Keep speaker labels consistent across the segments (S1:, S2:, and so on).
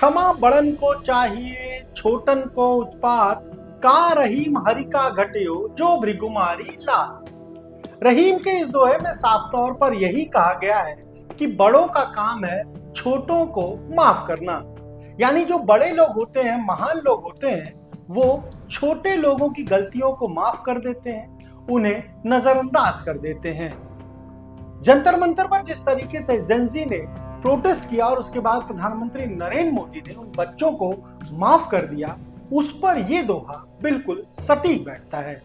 S1: क्षमा बड़न को चाहिए छोटन को उत्पात, का रहीम हरि का घटियो जो भृगुमारी लात। रहीम के इस दोहे में साफ तौर पर यही कहा गया है कि बड़ों का काम है छोटों को माफ करना। यानी जो बड़े लोग होते हैं, महान लोग होते हैं, वो छोटे लोगों की गलतियों को माफ कर देते हैं, उन्हें नजरअंदाज कर देते हैं। जंतर मंतर पर जिस तरीके से जेनजी ने प्रोटेस्ट किया और उसके बाद प्रधानमंत्री नरेंद्र मोदी ने उन बच्चों को माफ कर दिया, उस पर यह दोहा बिल्कुल सटीक बैठता है।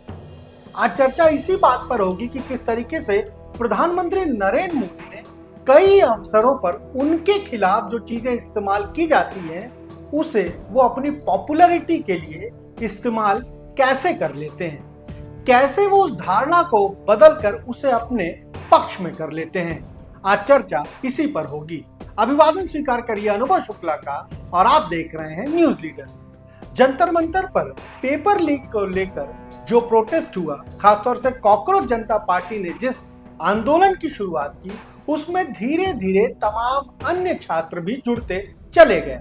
S1: आज चर्चा इसी बात पर होगी कि किस तरीके से प्रधानमंत्री नरेंद्र मोदी ने कई अवसरों पर उनके खिलाफ जो चीजें इस्तेमाल की जाती हैं, उसे वो अपनी पॉपुलैरिटी के लिए इस्तेमाल कैसे कर लेते हैं, कैसे वो उस धारणा को बदलकर उसे अपने पक्ष में कर लेते हैं। आज चर्चा इसी पर होगी। अभिवादन स्वीकार करिए अनुभव शुक्ला का और आप देख रहे हैं न्यूज लीडर। जंतर मंतर पर पेपर लीक को लेकर जो प्रोटेस्ट हुआ, खासतौर से कॉकरोच जनता पार्टी ने जिस आंदोलन की शुरुआत की, उसमें धीरे धीरे तमाम अन्य छात्र भी जुड़ते चले गए।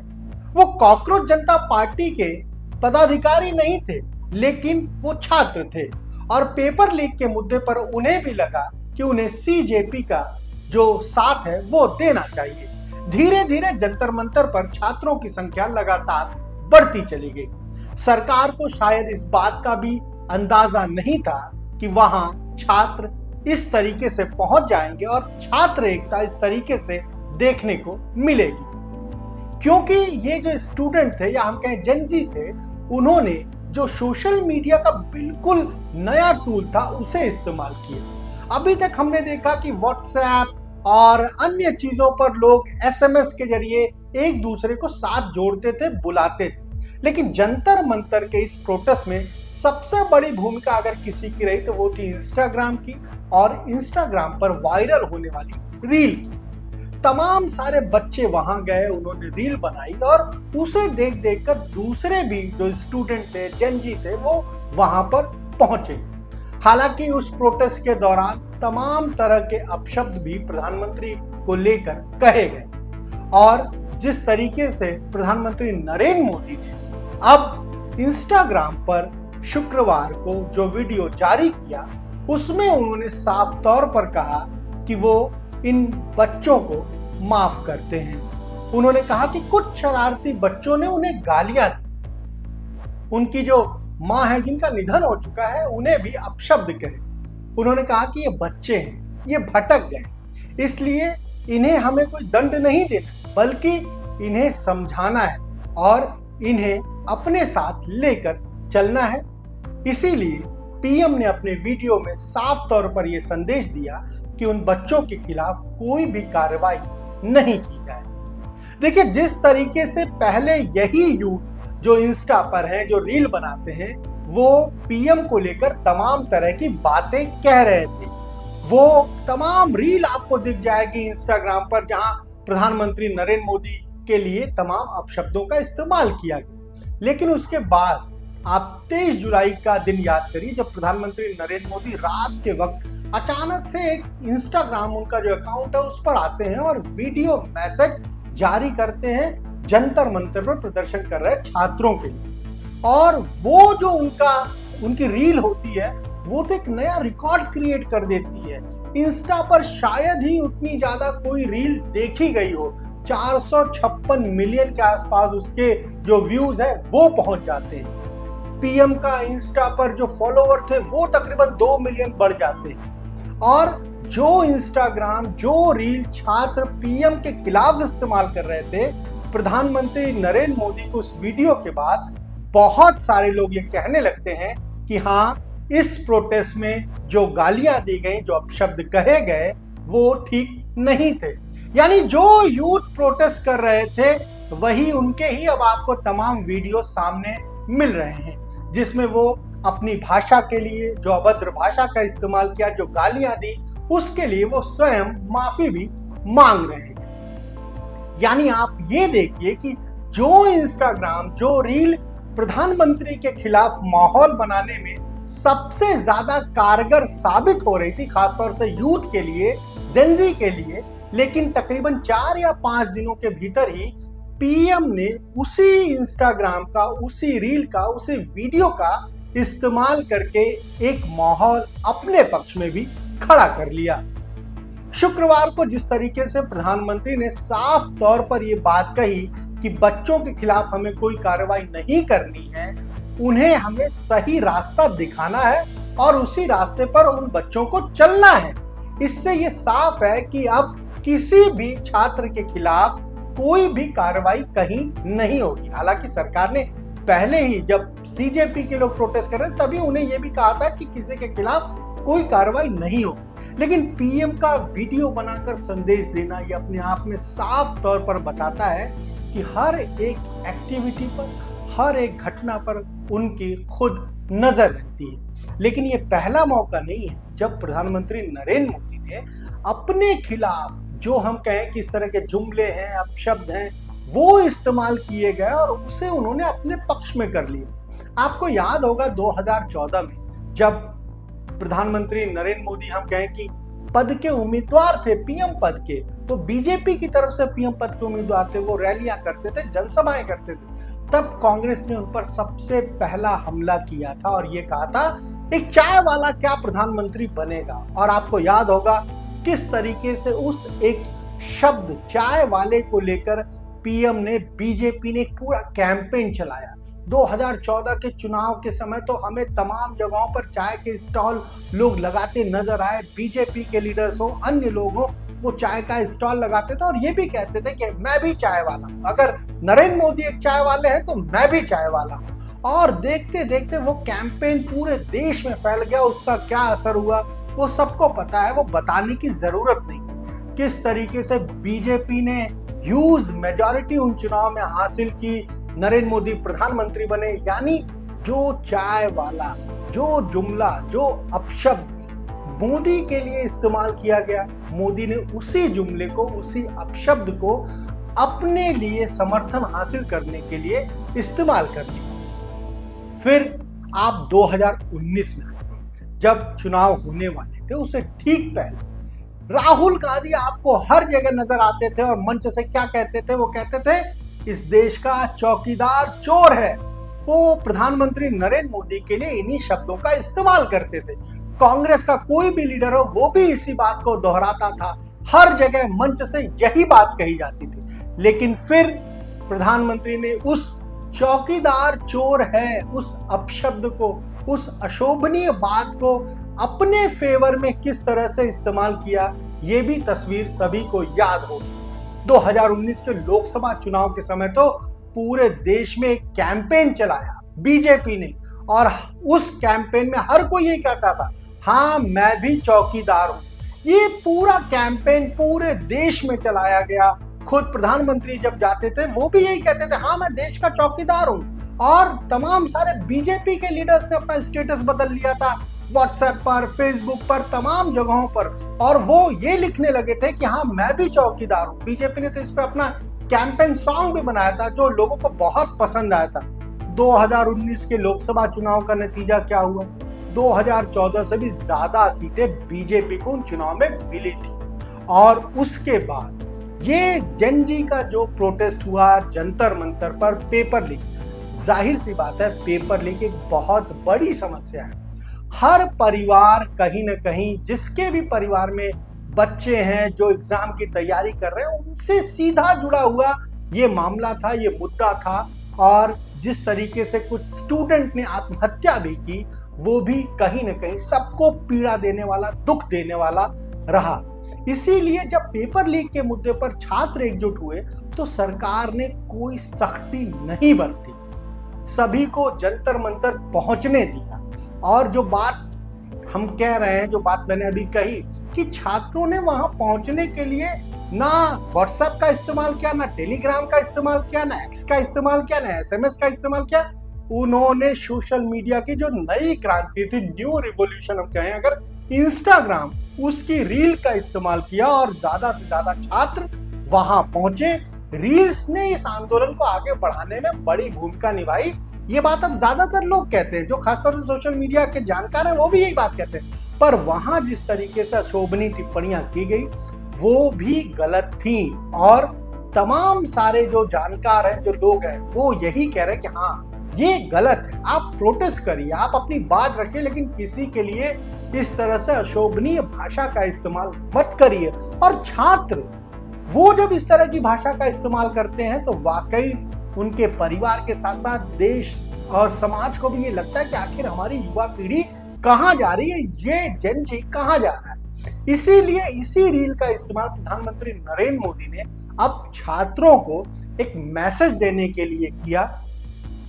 S1: वो कॉकरोच जनता पार्टी के पदाधिकारी नहीं थे, लेकिन वो छात्र थे और पेपर लीक के मुद्दे पर उन्हें भी लगा कि उन्हें सीजेपी का जो साथ है वो देना चाहिए। धीरे धीरे जंतर मंतर पर छात्रों की संख्या लगातार बढ़ती चली गई। सरकार को शायद इस बात का भी अंदाजा नहीं था कि वहां छात्र इस तरीके से पहुंच जाएंगे और छात्र एकता इस तरीके से देखने को मिलेगी, क्योंकि ये जो स्टूडेंट थे या हम कहें जेनजी थे, उन्होंने जो सोशल मीडिया का बिल्कुल नया टूल था उसे इस्तेमाल किया। अभी तक हमने देखा कि व्हाट्सएप और अन्य चीजों पर लोग एसएमएस के जरिए एक दूसरे को साथ जोड़ते थे, बुलाते थे, लेकिन जंतर मंतर के इस प्रोटेस्ट में सबसे बड़ी भूमिका अगर किसी की रही तो वो थी इंस्टाग्राम की, और इंस्टाग्राम पर वायरल होने वाली रील की। तमाम सारे बच्चे वहां गए, उन्होंने रील बनाई और उसे देख देख कर दूसरे भी जो स्टूडेंट थे, जेनजी थे, वो वहां पर पहुंचे। हालांकि उस प्रोटेस्ट के दौरान तमाम तरह के अपशब्द भी प्रधानमंत्री को लेकर कहे गए और जिस तरीके से प्रधानमंत्री नरेंद्र मोदी ने अब इंस्टाग्राम पर शुक्रवार को जो वीडियो जारी किया, उसमें उन्होंने साफ तौर पर कहा कि वो इन बच्चों को माफ करते हैं। उन्होंने कहा कि कुछ शरारती बच्चों ने उन्हें गालियां दी, उनकी जो मां है जिनका निधन हो चुका है, उन्हें भी अपशब्द कहे। उन्होंने कहा कि ये बच्चे हैं, ये भटक गए, इसलिए इन्हें हमें कोई दंड नहीं देना, बल्कि इन्हें समझाना है और इन्हें अपने साथ लेकर चलना है। इसीलिए पीएम ने अपने वीडियो में साफ तौर पर यह संदेश दिया कि उन बच्चों के खिलाफ कोई भी कार्रवाई नहीं की जाए। देखिए, जिस तरीके से पहले यही यूथ जो इंस्टा पर है, जो रील बनाते हैं, वो पीएम को लेकर तमाम तरह की बातें कह रहे थे। वो तमाम रील आपको दिख जाएगी इंस्टाग्राम पर जहां प्रधानमंत्री नरेंद्र मोदी के लिए तमाम अपशब्दों का इस्तेमाल किया गया। लेकिन उसके बाद आप 23 जुलाई का दिन याद करिए, जब प्रधानमंत्री नरेंद्र मोदी रात के वक्त अचानक से एक इंस्टाग्राम उनका जो अकाउंट है उस पर आते हैं और वीडियो मैसेज जारी करते हैं जंतर मंतर पर प्रदर्शन कर रहे छात्रों के लिए। और वो जो उनकी रील होती है, वो तो एक नया रिकॉर्ड क्रिएट कर देती है। इंस्टा पर शायद ही उतनी ज्यादा कोई रील देखी गई हो, 456 मिलियन के आसपास उसके जो व्यूज है वो पहुंच जाते हैं। पीएम का इंस्टा पर जो फॉलोवर थे वो तकरीबन 2 मिलियन बढ़ जाते हैं। और जो इंस्टाग्राम, जो रील छात्र पीएम के खिलाफ इस्तेमाल कर रहे थे, प्रधानमंत्री नरेंद्र मोदी को उस वीडियो के बाद बहुत सारे लोग ये कहने लगते हैं कि हाँ, इस प्रोटेस्ट में जो गालियां दी गई, जो अपशब्द कहे गए, वो ठीक नहीं थे। यानी जो यूथ प्रोटेस्ट कर रहे थे वही उनके ही अब आपको तमाम वीडियो सामने मिल रहे हैं, जिसमें वो अपनी भाषा के लिए जो अभद्र भाषा का इस्तेमाल किया, जो गालियां दी, उसके लिए वो स्वयं माफी भी मांग रहे हैं। यानी आप ये देखिए कि जो इंस्टाग्राम, जो रील प्रधानमंत्री के खिलाफ माहौल बनाने में सबसे ज्यादा कारगर साबित हो रही थी, खासतौर से यूथ के लिए, जेनजी के लिए, लेकिन तकरीबन 4 या 5 दिनों के भीतर ही पीएम ने उसी इंस्टाग्राम का, उसी रील का, उसी वीडियो का इस्तेमाल करके एक माहौल अपने पक्ष में भी खड़ा कर लिया। शुक्रवार को जिस तरीके से प्रधानमंत्री ने साफ तौर पर यह बात कही कि बच्चों के खिलाफ हमें कोई कार्रवाई नहीं करनी है, उन्हें हमें सही रास्ता दिखाना है और उसी रास्ते पर उन बच्चों को चलना है। इससे ये साफ है कि अब किसी भी छात्र के खिलाफ कोई भी कार्रवाई कहीं नहीं होगी। हालांकि सरकार ने पहले ही, जब सीजेपी के लोग प्रोटेस्ट कर रहे थे, तभी उन्हें यह भी कहा था कि किसी के खिलाफ कोई कार्रवाई नहीं होगी। लेकिन पीएम का वीडियो बनाकर संदेश देना ये अपने आप में साफ तौर पर बताता है कि हर एक एक्टिविटी पर, हर एक घटना पर उनकी खुद नजर रहती है। लेकिन ये पहला मौका नहीं है जब प्रधानमंत्री नरेंद्र मोदी ने अपने खिलाफ जो हम कहें कि इस तरह के जुमले हैं, अपशब्द हैं, वो इस्तेमाल किए गए और उसे उन्होंने अपने पक्ष में कर लिया। आपको याद होगा 2014 में जब प्रधानमंत्री नरेंद्र मोदी हम कहें कि पद के उम्मीदवार थे, पीएम पद के, तो बीजेपी की तरफ से पीएम पद के उम्मीदवार थे, वो रैलियां करते थे, जनसभाएं करते थे। तब कांग्रेस ने उन पर सबसे पहला हमला किया था और ये कहा था एक चाय वाला क्या प्रधानमंत्री बनेगा। और आपको याद होगा किस तरीके से उस एक शब्द चाय वाले को लेकर पीएम ने, बीजेपी ने पूरा कैंपेन चलाया। 2014 के चुनाव के समय तो हमें तमाम जगहों पर चाय के स्टॉल लोग लगाते नजर आए। बीजेपी के लीडर्स हो, अन्य लोग हो, वो चाय का स्टॉल लगाते थे और ये भी कहते थे कि मैं भी चाय वाला हूं, अगर नरेंद्र मोदी एक चाय वाले हैं तो मैं भी चाय वाला हूं। और देखते देखते वो कैंपेन पूरे देश में फैल गया। उसका क्या असर हुआ वो सबको पता है, वो बताने की जरूरत नहीं। किस तरीके से बीजेपी ने ह्यूज मेजॉरिटी उन चुनाव में हासिल की, नरेंद्र मोदी प्रधानमंत्री बने। यानी जो चाय वाला, जो जुमला, जो अपशब्द मोदी के लिए इस्तेमाल किया गया, मोदी ने उसी जुमले को, उसी अपशब्द को अपने लिए समर्थन हासिल करने के लिए इस्तेमाल कर लिया। फिर आप 2019 में जब चुनाव होने वाले थे, उससे ठीक पहले राहुल गांधी आपको हर जगह नजर आते थे और मंच से क्या कहते थे? वो कहते थे इस देश का चौकीदार चोर है। वो प्रधानमंत्री नरेंद्र मोदी के लिए इन्हीं शब्दों का इस्तेमाल करते थे। कांग्रेस का कोई भी लीडर हो वो भी इसी बात को दोहराता था, हर जगह मंच से यही बात कही जाती थी। लेकिन फिर प्रधानमंत्री ने उस चौकीदार चोर है, उस अपशब्द को, उस अशोभनीय बात को अपने फेवर में किस तरह से इस्तेमाल किया, ये भी तस्वीर सभी को याद होगी। 2019 के लोकसभा चुनाव के समय तो पूरे देश में एक कैंपेन चलाया बीजेपी ने, और उस कैंपेन में हर कोई यही कहता था, हाँ मैं भी चौकीदार हूं। ये पूरा कैंपेन पूरे देश में चलाया गया। खुद प्रधानमंत्री जब जाते थे वो भी यही कहते थे, हाँ मैं देश का चौकीदार हूं। और तमाम सारे बीजेपी के लीडर्स ने अपना स्टेटस बदल लिया था, व्हाट्सएप पर, फेसबुक पर, तमाम जगहों पर, और वो ये लिखने लगे थे कि हाँ मैं भी चौकीदार हूं। बीजेपी ने तो इस पे अपना कैंपेन सॉन्ग भी बनाया था जो लोगों को बहुत पसंद आया था। 2019 के लोकसभा चुनाव का नतीजा क्या हुआ? 2014 से भी ज्यादा सीटें बीजेपी को उन चुनाव में मिली थी। और उसके बाद ये जनजी का जो प्रोटेस्ट हुआ जंतर मंतर पर, पेपर लीक, जाहिर सी बात है पेपर लीक एक बहुत बड़ी समस्या है। हर परिवार कहीं ना कहीं, जिसके भी परिवार में बच्चे हैं जो एग्जाम की तैयारी कर रहे हैं, उनसे सीधा जुड़ा हुआ ये मामला था, ये मुद्दा था। और जिस तरीके से कुछ स्टूडेंट ने आत्महत्या भी की, वो भी कहीं ना कहीं सबको पीड़ा देने वाला, दुख देने वाला रहा। इसीलिए जब पेपर लीक के मुद्दे पर छात्र एकजुट हुए तो सरकार ने कोई सख्ती नहीं बरती, सभी को जंतर मंतर पहुंचने दिया। और जो बात हम कह रहे हैं, जो बात मैंने अभी कही कि छात्रों ने वहां पहुंचने के लिए ना व्हाट्सएप का इस्तेमाल किया, ना टेलीग्राम का इस्तेमाल किया, ना एक्स का इस्तेमाल किया, ना एसएमएस का इस्तेमाल किया। उन्होंने सोशल मीडिया की जो नई क्रांति थी, न्यू रिवॉल्यूशन हम कहें अगर, इंस्टाग्राम, उसकी रील का इस्तेमाल किया और ज्यादा से ज्यादा छात्र वहां पहुंचे। रील्स ने इस आंदोलन को आगे बढ़ाने में बड़ी भूमिका निभाई। ये बात अब ज्यादातर लोग कहते हैं, जो खासतौर से सोशल मीडिया के जानकार हैं वो भी यही बात कहते हैं। पर वहां जिस तरीके से अशोभनीय टिप्पणियां की गई वो भी गलत थी और तमाम सारे जो जानकार हैं, जो लोग हैं, वो यही कह रहे हैं कि हाँ ये गलत है, आप प्रोटेस्ट करिए, आप अपनी बात रखिए, लेकिन किसी के लिए इस तरह से अशोभनीय भाषा का इस्तेमाल मत करिए। और छात्र वो जब इस तरह की भाषा का इस्तेमाल करते हैं तो वाकई उनके परिवार के साथ साथ देश और समाज को भी ये लगता है कि आखिर हमारी युवा पीढ़ी कहाँ जा रही है, ये जेन जी कहाँ जा रहा है। इसीलिए इसी रील का इस्तेमाल प्रधानमंत्री नरेंद्र मोदी ने अब छात्रों को एक मैसेज देने के लिए किया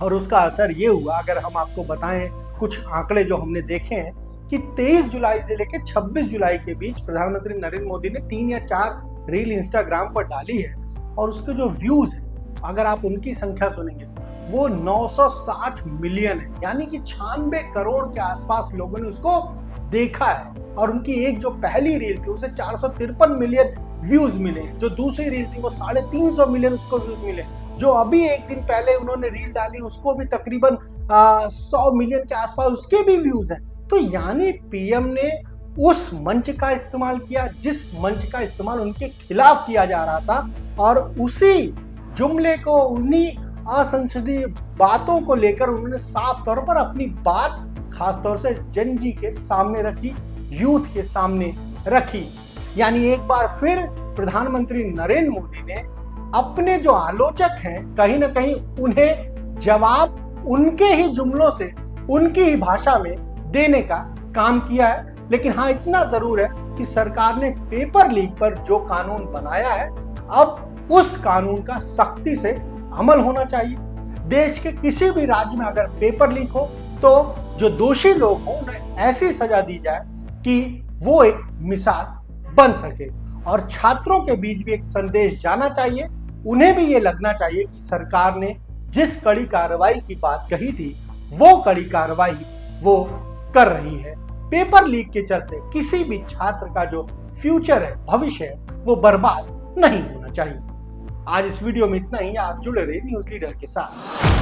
S1: और उसका असर ये हुआ। अगर हम आपको बताएं कुछ आंकड़े जो हमने देखे हैं कि 23 जुलाई से लेकर 26 जुलाई के बीच प्रधानमंत्री नरेंद्र मोदी ने 3 या 4 रील इंस्टाग्राम पर डाली है और उसके जो व्यूज हैं, अगर आप उनकी संख्या सुनेंगे वो 960 मिलियन है, यानी कि 96 करोड़ के आसपास लोगों ने उसको देखा है। और उनकी एक जो पहली रील थी उसे 453 मिलियन व्यूज मिले, जो दूसरी रील थी वो 350 मिलियन उसको व्यूज मिले, जो अभी एक दिन पहले उन्होंने रील डाली उसको भी तकरीबन 100 मिलियन के आसपास उसके भी व्यूज हैं। तो यानी पीएम ने उस मंच का इस्तेमाल किया जिस मंच का इस्तेमाल उनके खिलाफ किया जा रहा था, और उसी जुमले को, उन्हीं असंसदीय बातों को लेकर उन्होंने साफ तौर पर अपनी बात खासतौर से जन जी के सामने रखी, यूथ के सामने रखी। यानी एक बार फिर प्रधानमंत्री नरेंद्र मोदी ने अपने जो आलोचक हैं कहीं ना कहीं उन्हें जवाब उनके ही जुमलों से, उनकी ही भाषा में देने का काम किया है। लेकिन हाँ, इतना जरूर है कि सरकार ने पेपर लीक पर जो कानून बनाया है, अब उस कानून का सख्ती से अमल होना चाहिए। देश के किसी भी राज्य में अगर पेपर लीक हो तो जो दोषी लोग हों उन्हें ऐसी सजा दी जाए कि वो एक मिसाल बन सके। और छात्रों के बीच भी एक संदेश जाना चाहिए, उन्हें भी ये लगना चाहिए कि सरकार ने जिस कड़ी कार्रवाई की बात कही थी वो कड़ी कार्रवाई वो कर रही है। पेपर लीक के चलते किसी भी छात्र का जो फ्यूचर है, भविष्य है, वो बर्बाद नहीं होना चाहिए। आज इस वीडियो में इतना ही। आप जुड़े रहे न्यूज़ लीडर के साथ।